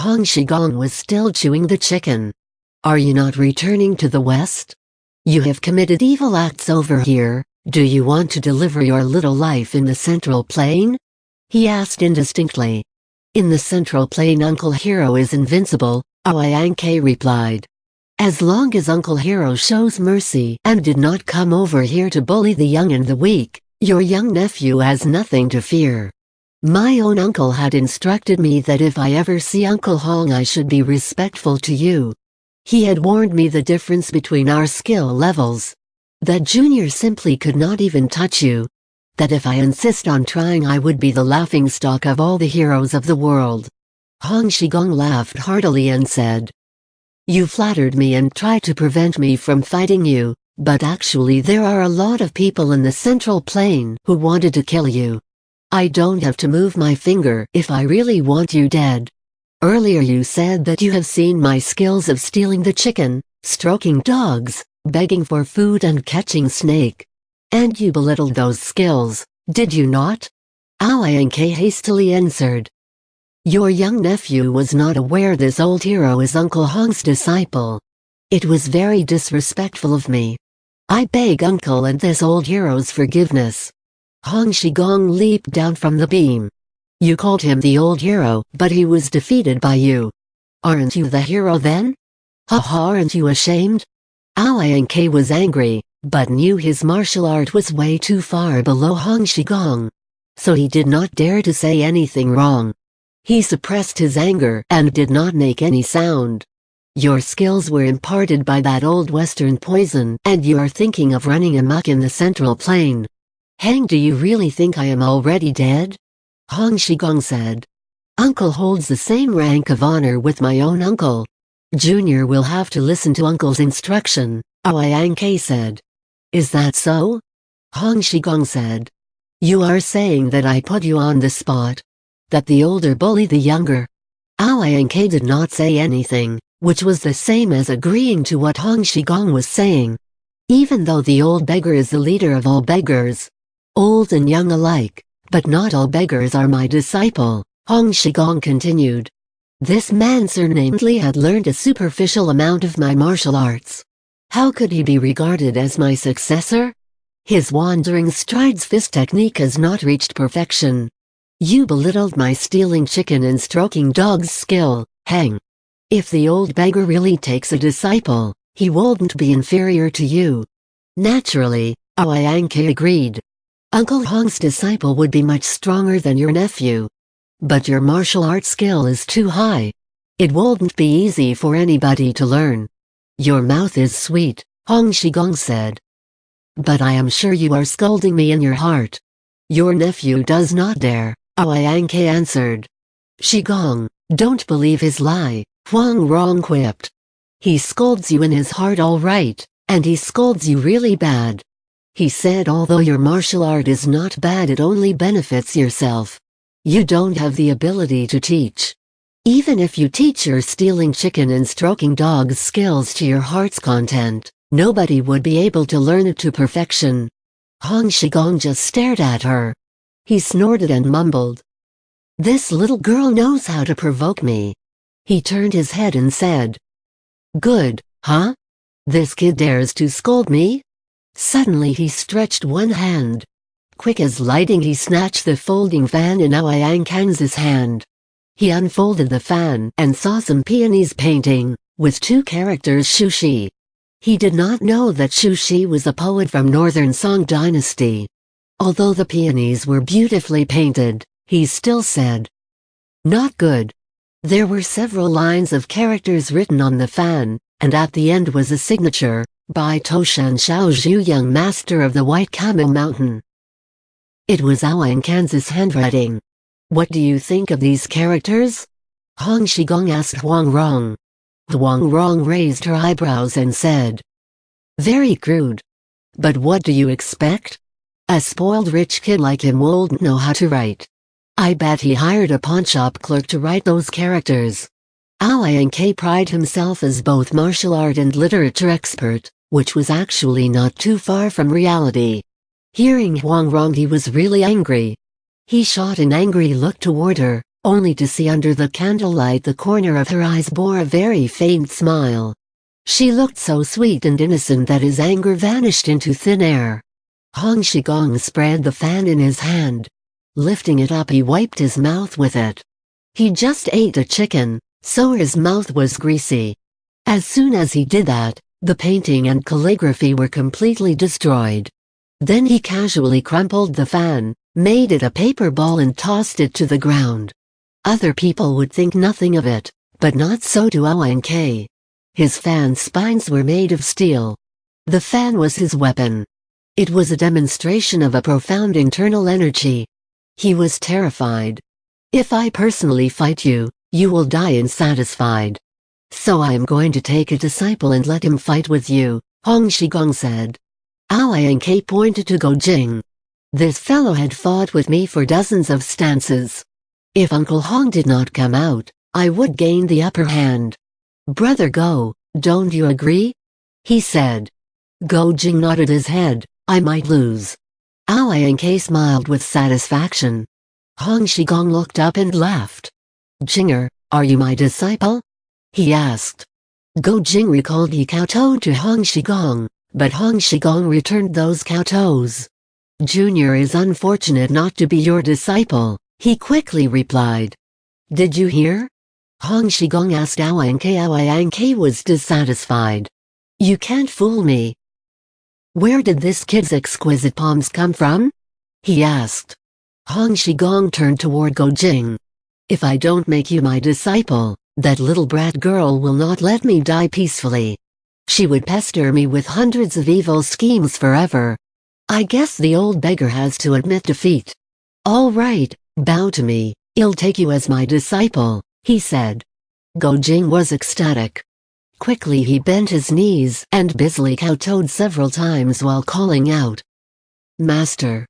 Hong Shigong was still chewing the chicken. "Are you not returning to the West? You have committed evil acts over here. Do you want to deliver your little life in the Central Plain?" he asked indistinctly. "In the Central Plain Uncle Hero is invincible," Aoyanke replied. "As long as Uncle Hero shows mercy and did not come over here to bully the young and the weak, your young nephew has nothing to fear. My own uncle had instructed me that if I ever see Uncle Hong I should be respectful to you. He had warned me the difference between our skill levels. That Junior simply could not even touch you. That if I insist on trying I would be the laughingstock of all the heroes of the world." Hong Shigong laughed heartily and said, "You flattered me and tried to prevent me from fighting you, but actually there are a lot of people in the Central Plain who wanted to kill you. I don't have to move my finger if I really want you dead. Earlier you said that you have seen my skills of stealing the chicken, stroking dogs, begging for food and catching snake. And you belittled those skills, did you not?" Aoyanke hastily answered. "Your young nephew was not aware this old hero is Uncle Hong's disciple. It was very disrespectful of me. I beg Uncle and this old hero's forgiveness." Hong Shigong leaped down from the beam. "You called him the old hero, but he was defeated by you. Aren't you the hero then? Ha ha, aren't you ashamed?" Aoyanke was angry, but knew his martial art was way too far below Hong Shigong. So he did not dare to say anything wrong. He suppressed his anger and did not make any sound. "Your skills were imparted by that old Western poison and you are thinking of running amok in the Central Plain. Hang, do you really think I am already dead?" Hong Shigong said. "Uncle holds the same rank of honor with my own uncle. Junior will have to listen to Uncle's instruction," Aoyanke said. "Is that so?" Hong Shigong said. "You are saying that I put you on the spot? That the older bully the younger?" Aoyanke did not say anything, which was the same as agreeing to what Hong Shigong was saying. Even though the old beggar is the leader of all beggars, old and young alike, but not all beggars are my disciple, Hong Shigong continued. This man surnamed Li had learned a superficial amount of my martial arts. How could he be regarded as my successor? His wandering strides fist technique has not reached perfection. You belittled my stealing chicken and stroking dogs skill, Hang. If the old beggar really takes a disciple, he wouldn't be inferior to you. Naturally, Aoyanke agreed. Uncle Hong's disciple would be much stronger than your nephew. But your martial art skill is too high. It wouldn't be easy for anybody to learn. Your mouth is sweet, Hong Shigong said. But I am sure you are scolding me in your heart. Your nephew does not dare, Aoyanke answered. Shigong, don't believe his lie, Huang Rong quipped. He scolds you in his heart all right, and he scolds you really bad. He said although your martial art is not bad it only benefits yourself. You don't have the ability to teach. Even if you teach your stealing chicken and stroking dogs skills to your heart's content, nobody would be able to learn it to perfection. Hong Shigong just stared at her. He snorted and mumbled. This little girl knows how to provoke me. He turned his head and said. Good, huh? This kid dares to scold me? Suddenly he stretched one hand. Quick as lightning he snatched the folding fan in Aoyanke's hand. He unfolded the fan and saw some peonies painting, with two characters Shushi. He did not know that Shushi was a poet from Northern Song Dynasty. Although the peonies were beautifully painted, he still said, not good. There were several lines of characters written on the fan, and at the end was a signature, by Toshan Xiaozhu, young master of the White Camel Mountain. It was Aoyanke's handwriting. What do you think of these characters? Hong Shigong asked Huang Rong. Huang Rong raised her eyebrows and said, very crude. But what do you expect? A spoiled rich kid like him won't know how to write. I bet he hired a pawnshop clerk to write those characters. Aoyanke prided himself as both martial art and literature expert, which was actually not too far from reality. Hearing Huang Rong he was really angry. He shot an angry look toward her, only to see under the candlelight the corner of her eyes bore a very faint smile. She looked so sweet and innocent that his anger vanished into thin air. Hong Shigong spread the fan in his hand. Lifting it up, he wiped his mouth with it. He just ate a chicken, so his mouth was greasy. As soon as he did that, the painting and calligraphy were completely destroyed. Then he casually crumpled the fan, made it a paper ball and tossed it to the ground. Other people would think nothing of it, but not so to Oank. His fan spines were made of steel. The fan was his weapon. It was a demonstration of a profound internal energy. He was terrified. If I personally fight you, you will die unsatisfied. So I am going to take a disciple and let him fight with you, Hong Shigong said. Oank pointed to Go Jing. This fellow had fought with me for dozens of stances. If Uncle Hong did not come out, I would gain the upper hand. Brother Go, don't you agree? He said. Go Jing nodded his head. I might lose. Oank smiled with satisfaction. Hong Shigong looked up and laughed. Jinger, are you my disciple? He asked. Go Jing recalled he kowtowed to Hong Shigong, but Hong Shigong returned those kowtows. Junior is unfortunate not to be your disciple, he quickly replied. Did you hear? Hong Shigong asked Oank. Oank was dissatisfied. You can't fool me. Where did this kid's exquisite palms come from? He asked. Hong Shigong turned toward Go Jing. If I don't make you my disciple, that little brat girl will not let me die peacefully. She would pester me with hundreds of evil schemes forever. I guess the old beggar has to admit defeat. All right, bow to me, I'll take you as my disciple, he said. Go Jing was ecstatic. Quickly he bent his knees and busily kowtowed several times while calling out, Master.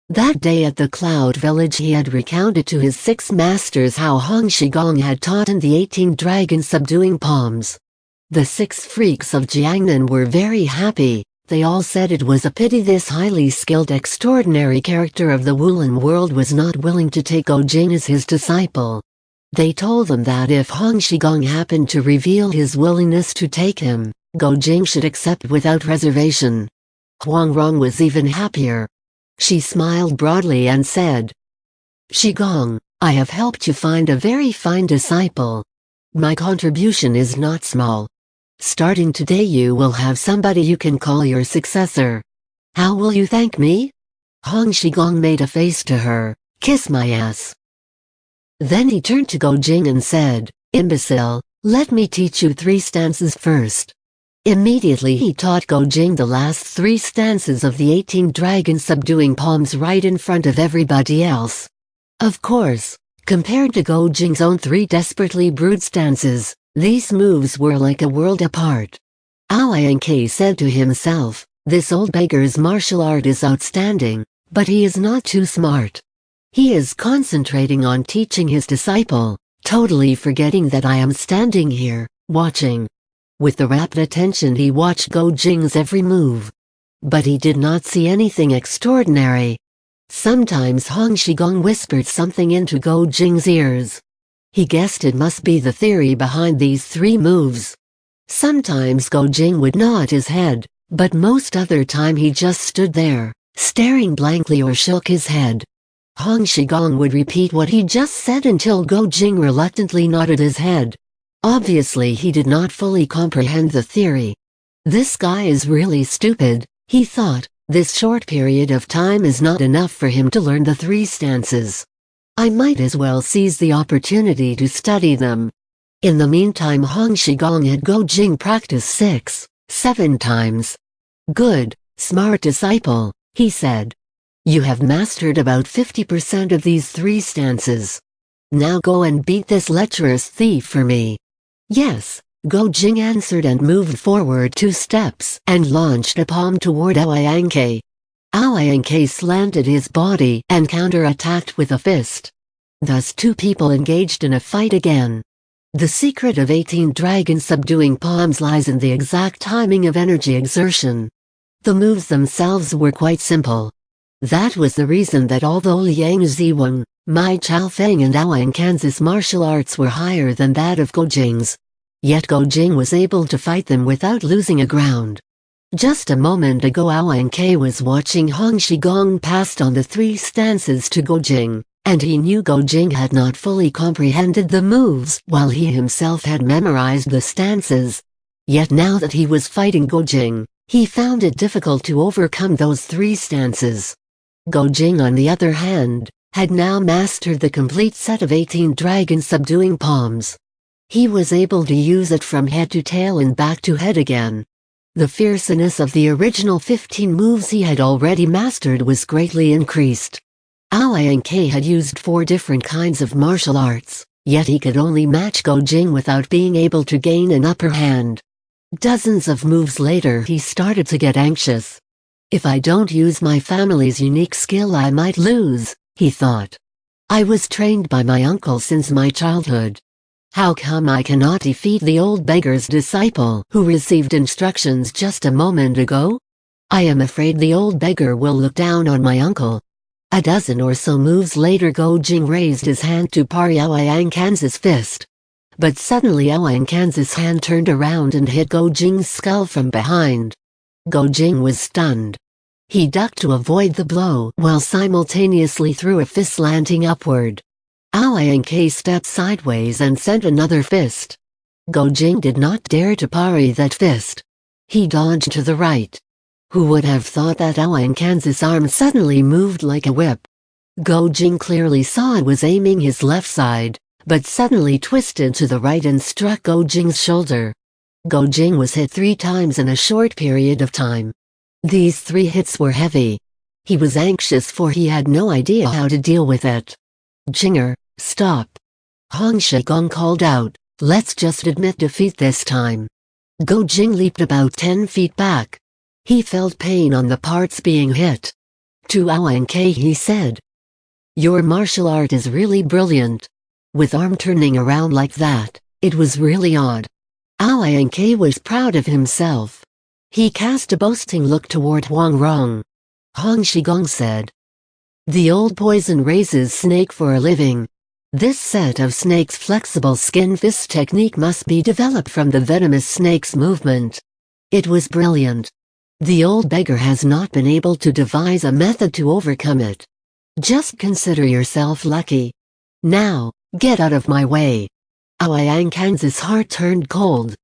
That day at the Cloud Village he had recounted to his 6 masters how Hong Shigong had taught him the 18 dragon subduing palms. The 6 freaks of Jiangnan were very happy. They all said it was a pity this highly skilled extraordinary character of the Wulin world was not willing to take Go Jing as his disciple. They told them that if Hong Shigong happened to reveal his willingness to take him, Go Jing should accept without reservation. Huang Rong was even happier. She smiled broadly and said, Shigong, I have helped you find a very fine disciple. My contribution is not small. Starting today you will have somebody you can call your successor. How will you thank me? Hong Shigong made a face to her, kiss my ass. Then he turned to Go Jing and said, Imbecile, let me teach you 3 stances first. Immediately he taught Go Jing the last 3 stances of the 18 dragon subduing palms right in front of everybody else. Of course, compared to Go Jing's own 3 desperately brewed stances, these moves were like a world apart. Oank said to himself, this old beggar's martial art is outstanding, but he is not too smart. He is concentrating on teaching his disciple, totally forgetting that I am standing here, watching. With the rapt attention he watched Go Jing's every move. But he did not see anything extraordinary. Sometimes Hong Shigong whispered something into Go Jing's ears. He guessed it must be the theory behind these 3 moves. Sometimes Go Jing would nod his head, but most other time he just stood there, staring blankly or shook his head. Hong Shigong would repeat what he just said until Go Jing reluctantly nodded his head. Obviously he did not fully comprehend the theory. This guy is really stupid, he thought. This short period of time is not enough for him to learn the 3 stances. I might as well seize the opportunity to study them. In the meantime Hong Shigong had Go Jing practice 6, 7 times. Good, smart disciple, he said. You have mastered about 50% of these 3 stances. Now go and beat this lecherous thief for me. Yes, Go Jing answered and moved forward 2 steps and launched a palm toward Oank. Oank slanted his body and counter-attacked with a fist. Thus 2 people engaged in a fight again. The secret of 18 dragon subduing palms lies in the exact timing of energy exertion. The moves themselves were quite simple. That was the reason that although Liang Ziwang, Mai Chaofeng and Aoyang Kansas martial arts were higher than that of Gojing's, yet Gojing was able to fight them without losing a ground. Just a moment ago Aoyang K was watching Hong Shigong passed on the 3 stances to Gojing, and he knew Gojing had not fully comprehended the moves while he himself had memorized the stances. Yet now that he was fighting Gojing, he found it difficult to overcome those 3 stances. Gojing, on the other hand, had now mastered the complete set of 18 dragon subduing palms. He was able to use it from head to tail and back to head again. The fierceness of the original 15 moves he had already mastered was greatly increased. Aoyang K had used 4 different kinds of martial arts, yet he could only match Gojing without being able to gain an upper hand. Dozens of moves later he started to get anxious. If I don't use my family's unique skill I might lose, he thought. I was trained by my uncle since my childhood. How come I cannot defeat the old beggar's disciple who received instructions just a moment ago? I am afraid the old beggar will look down on my uncle. A dozen or so moves later Gojing raised his hand to parry Aoyang Kansas' fist. But suddenly Aoyang Kansas' hand turned around and hit Gojing's skull from behind. Gojing was stunned. He ducked to avoid the blow while simultaneously threw a fist slanting upward. Aoyang K stepped sideways and sent another fist. Gojing did not dare to parry that fist. He dodged to the right. Who would have thought that Aoyang Kansas' arm suddenly moved like a whip? Gojing clearly saw it was aiming his left side, but suddenly twisted to the right and struck Gojing's shoulder. Gojing was hit 3 times in a short period of time. These 3 hits were heavy. He was anxious for he had no idea how to deal with it. Jinger, stop. Hong Shigong called out, let's just admit defeat this time. Gojing leaped about 10 feet back. He felt pain on the parts being hit. To Aoyang K he said, your martial art is really brilliant. With arm turning around like that, it was really odd. Aoyang K was proud of himself. He cast a boasting look toward Huang Rong. Hong Shigong said, the old poison raises snake for a living. This set of snake's flexible skin fist technique must be developed from the venomous snake's movement. It was brilliant. The old beggar has not been able to devise a method to overcome it. Just consider yourself lucky. Now, get out of my way. Aoyang Kansas' heart turned cold.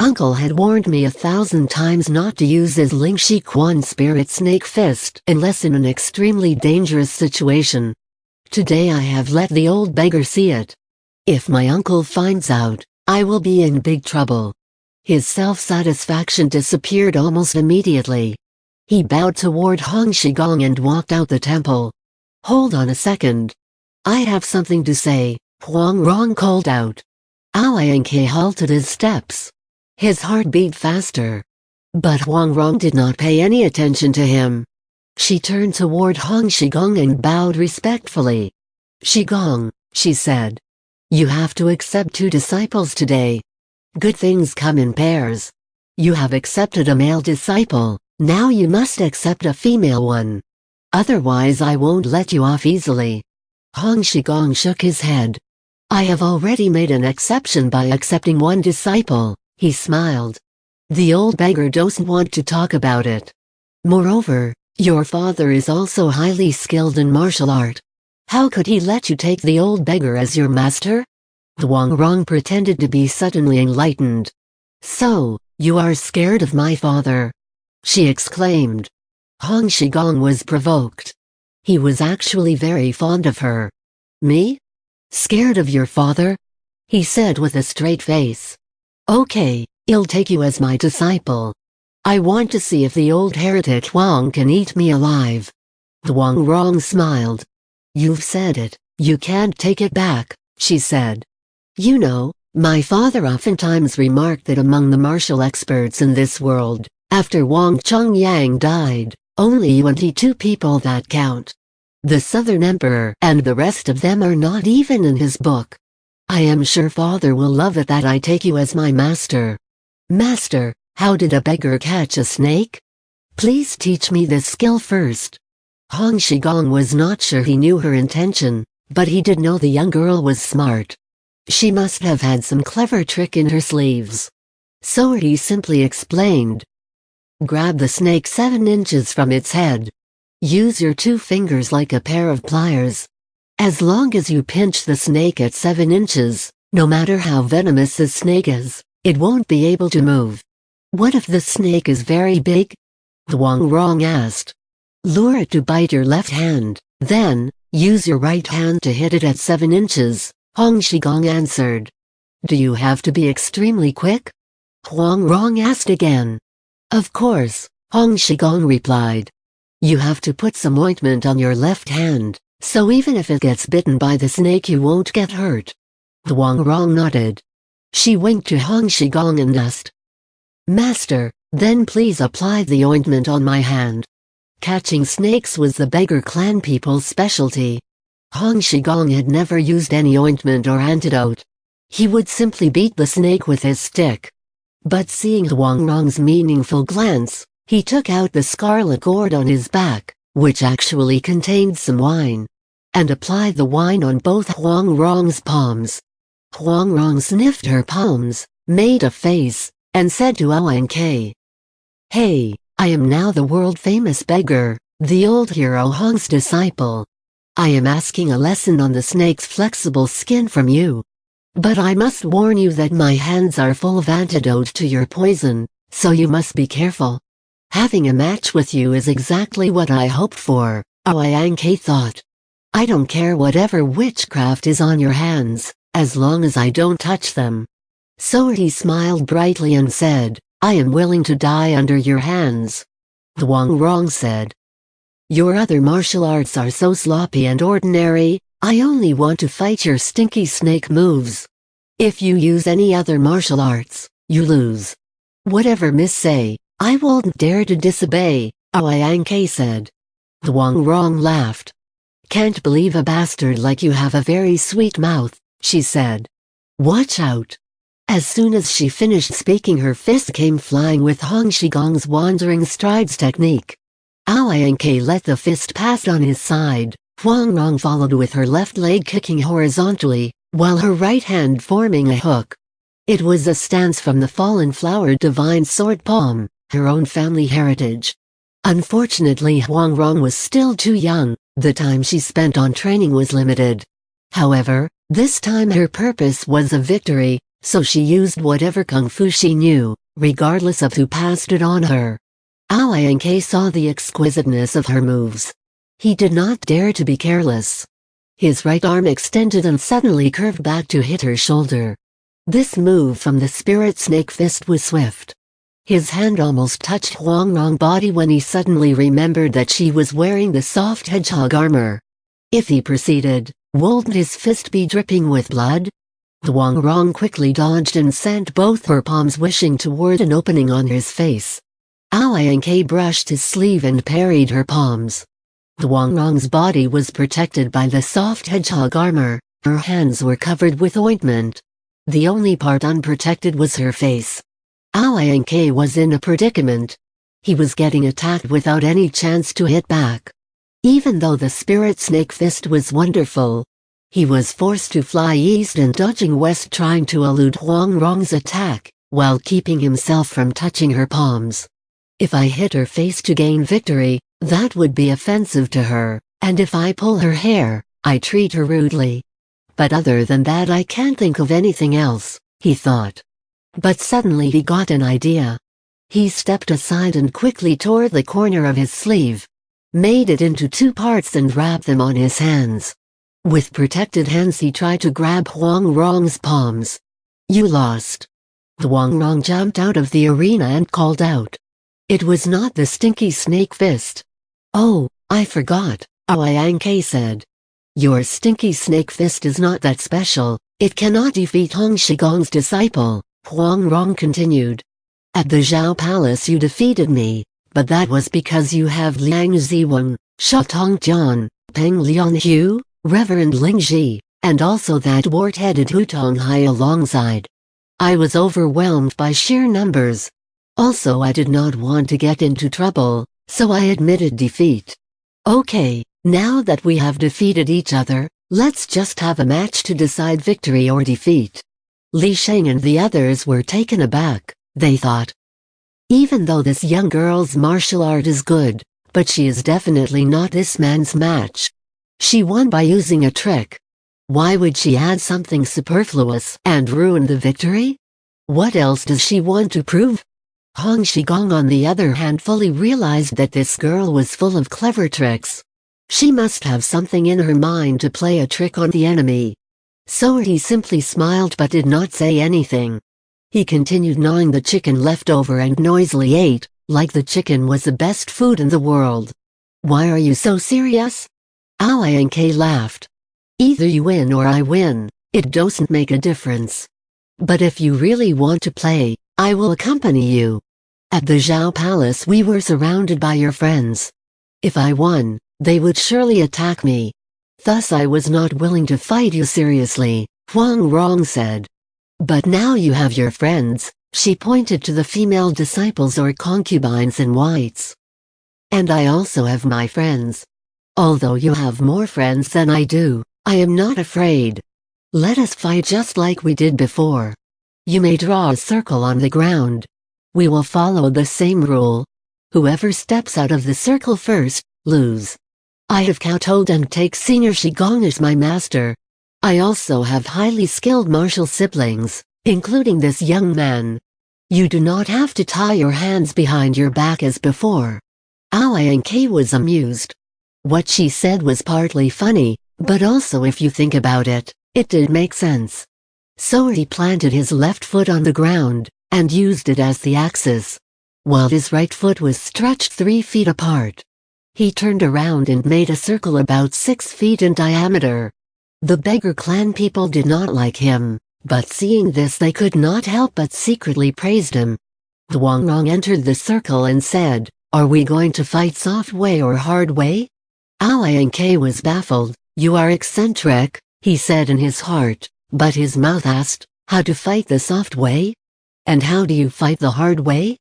Uncle had warned me 1,000 times not to use his Ling Shi Quan Spirit Snake Fist unless in an extremely dangerous situation. Today I have let the old beggar see it. If my uncle finds out, I will be in big trouble. His self-satisfaction disappeared almost immediately. He bowed toward Hong Shigong and walked out the temple. Hold on a second. I have something to say, Huang Rong called out. Aoyang K halted his steps. His heart beat faster. But Huang Rong did not pay any attention to him. She turned toward Hong Shigong and bowed respectfully. Shigong, she said. You have to accept 2 disciples today. Good things come in pairs. You have accepted a male disciple, now you must accept a female one. Otherwise I won't let you off easily. Hong Shigong shook his head. I have already made an exception by accepting 1 disciple. He smiled. The old beggar doesn't want to talk about it. Moreover, your father is also highly skilled in martial art. How could he let you take the old beggar as your master? Huang Rong pretended to be suddenly enlightened. So, you are scared of my father? She exclaimed. Hong Shigong was provoked. He was actually very fond of her. Me? Scared of your father? He said with a straight face. Okay, I'll take you as my disciple. I want to see if the old heretic Huang can eat me alive. Huang Rong smiled. You've said it, you can't take it back, she said. You know, my father oftentimes remarked that among the martial experts in this world, after Wang Chongyang died, only 22 people that count. The Southern Emperor and the rest of them are not even in his book. I am sure father will love it that I take you as my master. Master, how did a beggar catch a snake? Please teach me this skill first. Hong Shigong was not sure he knew her intention, but he did know the young girl was smart. She must have had some clever trick in her sleeves. So he simply explained. Grab the snake 7 inches from its head. Use your 2 fingers like a pair of pliers. As long as you pinch the snake at 7 inches, no matter how venomous the snake is, it won't be able to move. What if the snake is very big? Huang Rong asked. Lure it to bite your left hand, then, use your right hand to hit it at 7 inches, Hong Shigong answered. Do you have to be extremely quick? Huang Rong asked again. Of course, Hong Shigong replied. You have to put some ointment on your left hand, so even if it gets bitten by the snake you won't get hurt. Huang Rong nodded. She winked to Hong Shigong and asked. Master, then please apply the ointment on my hand. Catching snakes was the beggar clan people's specialty. Hong Shigong had never used any ointment or antidote. He would simply beat the snake with his stick. But seeing Huang Rong's meaningful glance, he took out the scarlet gourd on his back, which actually contained some wine, and applied the wine on both Huang Rong's palms. Huang Rong sniffed her palms, made a face, and said to Oank, Hey, I am now the world-famous beggar, the old hero Hong's disciple. I am asking a lesson on the snake's flexible skin from you. But I must warn you that my hands are full of antidote to your poison, so you must be careful. Having a match with you is exactly what I hoped for, Oank thought. I don't care whatever witchcraft is on your hands, as long as I don't touch them. So he smiled brightly and said, I am willing to die under your hands. Huang Rong said. Your other martial arts are so sloppy and ordinary, I only want to fight your stinky snake moves. If you use any other martial arts, you lose. Whatever Miss say, I won't dare to disobey, Oank said. Huang Rong laughed. Can't believe a bastard like you have a very sweet mouth, she said. Watch out. As soon as she finished speaking, her fist came flying with Hong Shigong's wandering strides technique. Oank let the fist pass on his side. Huang Rong followed with her left leg kicking horizontally, while her right hand forming a hook. It was a stance from the fallen flower divine sword palm, her own family heritage. Unfortunately, Huang Rong was still too young, the time she spent on training was limited. However, this time her purpose was a victory, so she used whatever kung fu she knew, regardless of who passed it on her. Oank saw the exquisiteness of her moves. He did not dare to be careless. His right arm extended and suddenly curved back to hit her shoulder. This move from the spirit snake fist was swift. His hand almost touched Huang Rong's body when he suddenly remembered that she was wearing the soft hedgehog armor. If he proceeded, wouldn't his fist be dripping with blood? Huang Rong quickly dodged and sent both her palms wishing toward an opening on his face. Oank brushed his sleeve and parried her palms. Huang Rong's body was protected by the soft hedgehog armor, her hands were covered with ointment. The only part unprotected was her face. Oank was in a predicament. He was getting attacked without any chance to hit back. Even though the spirit snake fist was wonderful, he was forced to fly east and dodging west trying to elude Huang Rong's attack, while keeping himself from touching her palms. If I hit her face to gain victory, that would be offensive to her, and if I pull her hair, I treat her rudely. But other than that I can't think of anything else, he thought. But suddenly he got an idea. He stepped aside and quickly tore the corner of his sleeve, made it into 2 parts and wrapped them on his hands. With protected hands he tried to grab Huang Rong's palms. You lost. Huang Rong jumped out of the arena and called out. It was not the stinky snake fist. Oh, I forgot, Oank said. Your stinky snake fist is not that special, it cannot defeat Hong Shigong's disciple, Huang Rong continued. At the Zhao Palace you defeated me, but that was because you have Liang Ziwang, Shatong Jian, Peng Lianhu, Reverend Ling Ji, and also that wart-headed Hutong Hai alongside. I was overwhelmed by sheer numbers. Also I did not want to get into trouble, so I admitted defeat. Okay, now that we have defeated each other, let's just have a match to decide victory or defeat. Li Sheng and the others were taken aback. They thought, even though this young girl's martial art is good, but she is definitely not this man's match. She won by using a trick. Why would she add something superfluous and ruin the victory? What else does she want to prove? Hong Shigong on the other hand fully realized that this girl was full of clever tricks. She must have something in her mind to play a trick on the enemy. So he simply smiled but did not say anything. He continued gnawing the chicken left over and noisily ate, like the chicken was the best food in the world. Why are you so serious? Aoyanke laughed. Either you win or I win, it doesn't make a difference. But if you really want to play, I will accompany you. At the Zhao Palace we were surrounded by your friends. If I won, they would surely attack me. Thus I was not willing to fight you seriously, Huang Rong said. But now you have your friends, she pointed to the female disciples or concubines in whites. And I also have my friends. Although you have more friends than I do, I am not afraid. Let us fight just like we did before. You may draw a circle on the ground. We will follow the same rule. Whoever steps out of the circle first, lose. I have kowtowed and take Senior Shigong as my master. I also have highly skilled martial siblings, including this young man. You do not have to tie your hands behind your back as before. Aoyanke was amused. What she said was partly funny, but also if you think about it, it did make sense. So he planted his left foot on the ground, and used it as the axis, while his right foot was stretched 3 feet apart. He turned around and made a circle about 6 feet in diameter. The beggar clan people did not like him, but seeing this they could not help but secretly praised him. Huang Rong entered the circle and said, "Are we going to fight soft way or hard way?" Aoyanke was baffled. "You are eccentric," he said in his heart, but his mouth asked, "How to fight the soft way? And how do you fight the hard way?"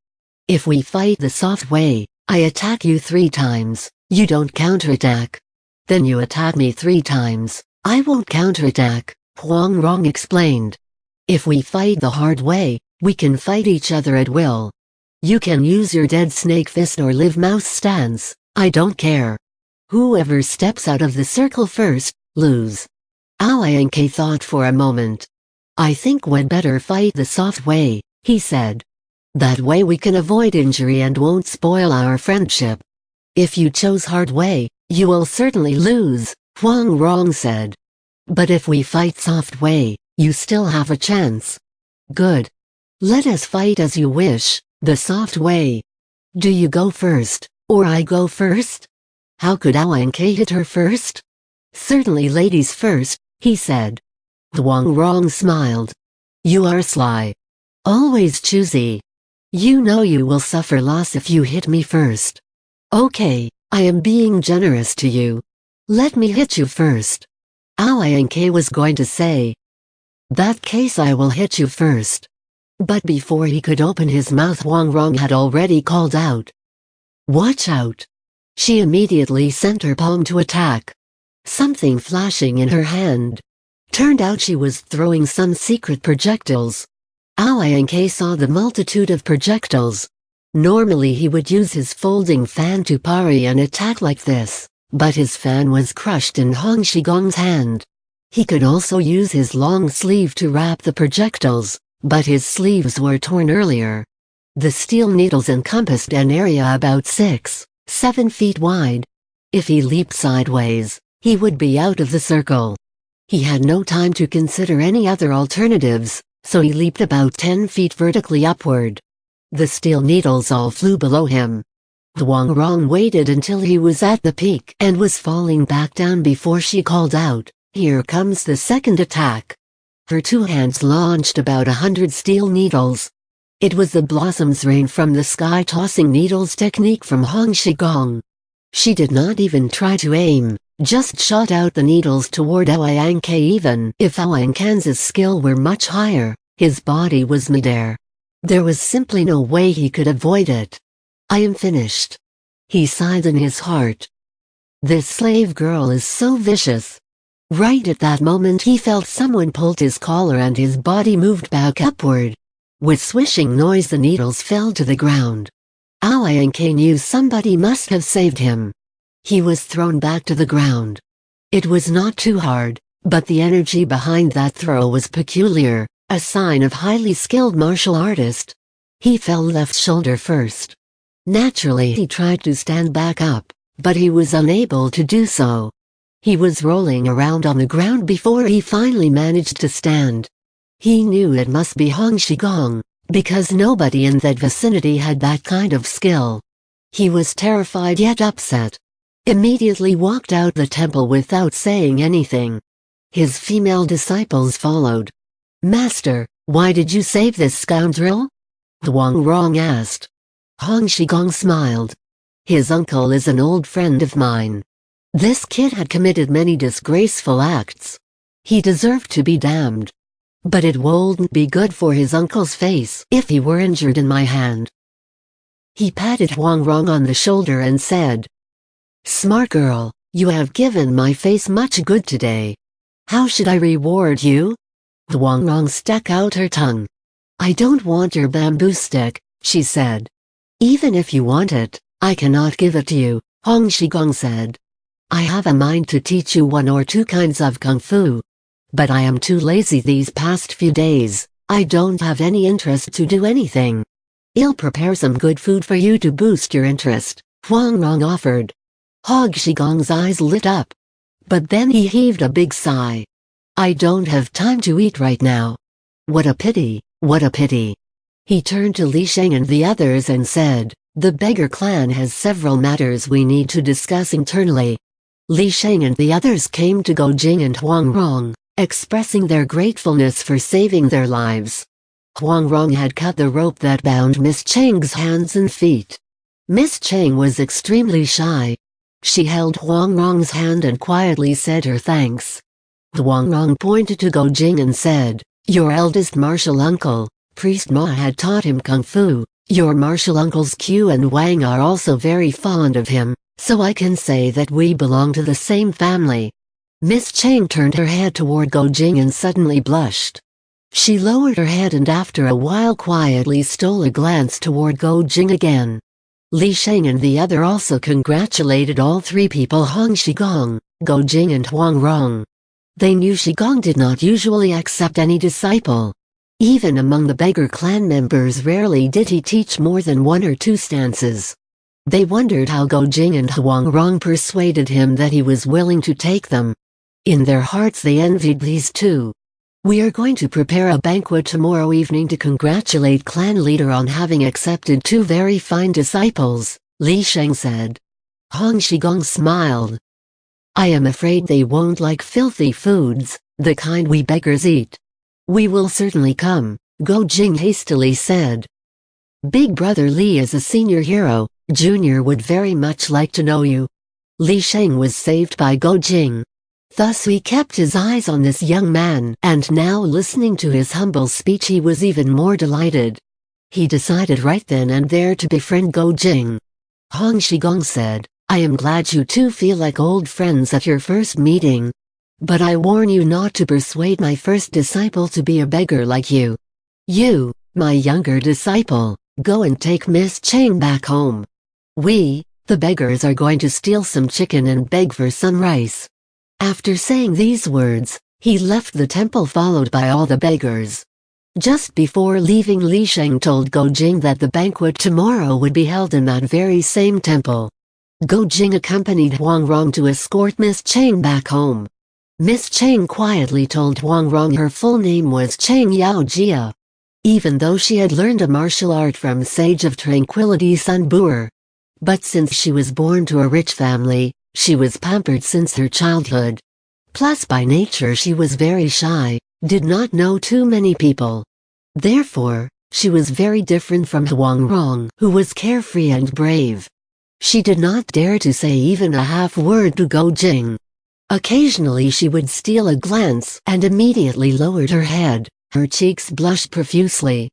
"If we fight the soft way, I attack you 3 times, you don't counterattack. Then you attack me 3 times, I won't counterattack," Huang Rong explained. "If we fight the hard way, we can fight each other at will. You can use your dead snake fist or live mouse stance, I don't care. Whoever steps out of the circle first, lose." Aoyanke thought for a moment. "I think we'd better fight the soft way," he said. "That way we can avoid injury and won't spoil our friendship." "If you chose hard way, you will certainly lose," Huang Rong said. "But if we fight soft way, you still have a chance." "Good. Let us fight as you wish, the soft way. Do you go first, or I go first?" How could Aoyanke hit her first? "Certainly ladies first," he said. Huang Rong smiled. "You are sly. Always choosy. You know you will suffer loss if you hit me first." "Okay, I am being generous to you. Let me hit you first." Aoyanke was going to say, "That case I will hit you first." But before he could open his mouth Huang Rong had already called out, "Watch out." She immediately sent her palm to attack. Something flashing in her hand. Turned out she was throwing some secret projectiles. Aoyanke saw the multitude of projectiles. Normally he would use his folding fan to parry an attack like this, but his fan was crushed in Hong Shigong's hand. He could also use his long sleeve to wrap the projectiles, but his sleeves were torn earlier. The steel needles encompassed an area about 6-7 feet wide. If he leaped sideways, he would be out of the circle. He had no time to consider any other alternatives, so he leaped about 10 feet vertically upward. The steel needles all flew below him. Huang Rong waited until he was at the peak and was falling back down before she called out, "Here comes the second attack." Her 2 hands launched about 100 steel needles. It was the blossoms rain from the sky tossing needles technique from Hong Shigong. She did not even try to aim, just shot out the needles toward Aoyanke. Even if Aoyanke's skill were much higher, his body was midair. There was simply no way he could avoid it. "I am finished." He sighed in his heart. This slave girl is so vicious. Right at that moment he felt someone pulled his collar and his body moved back upward. With swishing noise the needles fell to the ground. Aoyanke knew somebody must have saved him. He was thrown back to the ground. It was not too hard, but the energy behind that throw was peculiar, a sign of highly skilled martial artist. He fell left shoulder first. Naturally he tried to stand back up, but he was unable to do so. He was rolling around on the ground before he finally managed to stand. He knew it must be Hong Shigong, because nobody in that vicinity had that kind of skill. He was terrified yet upset. Immediately walked out the temple without saying anything. His female disciples followed. "Master, why did you save this scoundrel?" Huang Rong asked. Hong Shigong smiled. "His uncle is an old friend of mine. This kid had committed many disgraceful acts. He deserved to be damned. But it wouldn't be good for his uncle's face if he were injured in my hand." He patted Huang Rong on the shoulder and said, "Smart girl, you have given my face much good today. How should I reward you?" Huang Rong stuck out her tongue. "I don't want your bamboo stick," she said. "Even if you want it, I cannot give it to you," Hong Shigong said. "I have a mind to teach you one or two kinds of kung fu. But I am too lazy these past few days. I don't have any interest to do anything. I'll prepare some good food for you to boost your interest," Huang Rong offered. Hong Shigong's eyes lit up. But then he heaved a big sigh. "I don't have time to eat right now. What a pity, what a pity." He turned to Li Sheng and the others and said, "The beggar clan has several matters we need to discuss internally." Li Sheng and the others came to Go Jing and Huang Rong, expressing their gratefulness for saving their lives. Huang Rong had cut the rope that bound Miss Cheng's hands and feet. Miss Cheng was extremely shy. She held Huang Rong's hand and quietly said her thanks. Huang Rong pointed to Go Jing and said, "Your eldest martial uncle, Priest Ma, had taught him kung fu. Your martial uncles Q and Wang are also very fond of him, so I can say that we belong to the same family." Miss Cheng turned her head toward Go Jing and suddenly blushed. She lowered her head and after a while quietly stole a glance toward Go Jing again. Li Sheng and the other also congratulated all three people, Hong Shigong, Go Jing and Huang Rong. They knew Shigong did not usually accept any disciple. Even among the beggar clan members rarely did he teach more than one or two stances. They wondered how Go Jing and Huang Rong persuaded him that he was willing to take them. In their hearts they envied these two. "We are going to prepare a banquet tomorrow evening to congratulate clan leader on having accepted two very fine disciples," Li Sheng said. Hong Shigong smiled. "I am afraid they won't like filthy foods, the kind we beggars eat." "We will certainly come," Go Jing hastily said. "Big brother Li is a senior hero, Junior would very much like to know you." Li Sheng was saved by Go Jing. Thus he kept his eyes on this young man, and now listening to his humble speech he was even more delighted. He decided right then and there to befriend Go Jing. Hong Shigong said, "I am glad you two feel like old friends at your first meeting. But I warn you not to persuade my first disciple to be a beggar like you. You, my younger disciple, go and take Miss Cheng back home. We, the beggars, are going to steal some chicken and beg for some rice." After saying these words, he left the temple followed by all the beggars. Just before leaving, Li Sheng told Go Jing that the banquet tomorrow would be held in that very same temple. Go Jing accompanied Huang Rong to escort Miss Cheng back home. Miss Cheng quietly told Huang Rong her full name was Cheng Yao Jia. Even though she had learned a martial art from Sage of Tranquility Sun Buer. But since she was born to a rich family, she was pampered since her childhood. Plus by nature she was very shy, did not know too many people. Therefore, she was very different from Huang Rong, who was carefree and brave. She did not dare to say even a half word to Go Jing. Occasionally she would steal a glance and immediately lowered her head, her cheeks blushed profusely.